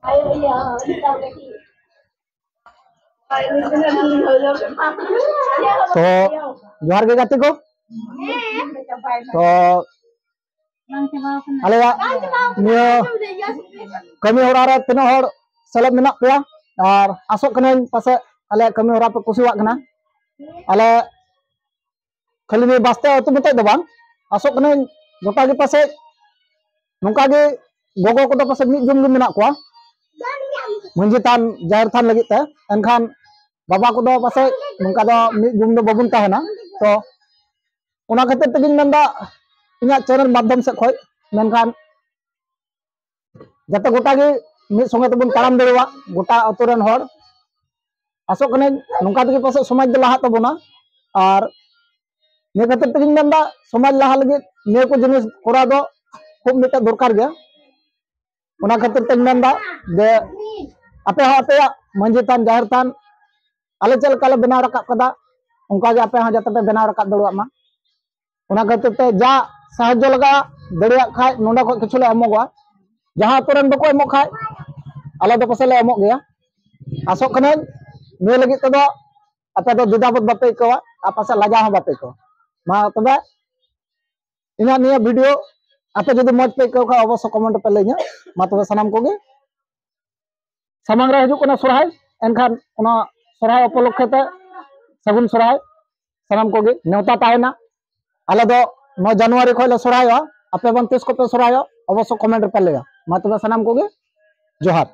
तो जोहार गे गाते को तो आलेया निया कमी होरा रे तिना हर सेलेब मेना पेया और आसोक कने पासे आले कमी होरा पे कुसिवाक कना आले खाली नि बास्ते अतु मते दो बांग आसोक कने गोटा गे पासे नोंका गे गोगो को पासे मिद जुम गे मेना कोआ मंजी थान जाहिर थान लगी ते एनखान बाबा को पासे नोंका दो मिद जुम दो बाबुन ताहेना तो उना खातिर तेगिन मेंदा इना चैनल माध्यम से खोय मेनखान जते गोटा गे मिद संगे तबन ताड़ाम देवा गोटा अतु रेन हर आसोक कने नोंका तेगे पासे समाज दो लाहा तबना और ने खातिर तेगिन मेंदा समाज लाहा लगी ने को जिनिस कोरा दो खूब मिटा दरकार गया उना खातिर तेगिन मेंदा जे आपे हा आपे मंजी थान जाहिर थान आले चल काले बनाव रकाब कदा उनका जे आपे हा जते पे बनाव रकाब दड़वा मा उना खातिर ते जा साहाय्य लगा दड़िया खाय नोंडा को किछुले एमोगा जहां तुरन बको एमो खाय आले दो पसले एमो गया आसोक कने ने लगी तदो आपे दो दिदाबत बापे को आपसे लाजा हा बापे को मा तबे इना निया वीडियो आपे जदि मज पे को अवश्य कमेंट पे लेኛ मा तबे सनाम कोगे सामांग रे हजु कना सोराय एनखान उना सोराय उपलक्षते सगुन सोराय सनाम कोगे नेवता ताहेना आले दो 9 जनवरी खोले सोराय आपे बन 30 को पे सोराय अवश्य कमेंट पे लेगा मा तबे सनाम कोगे जोहार।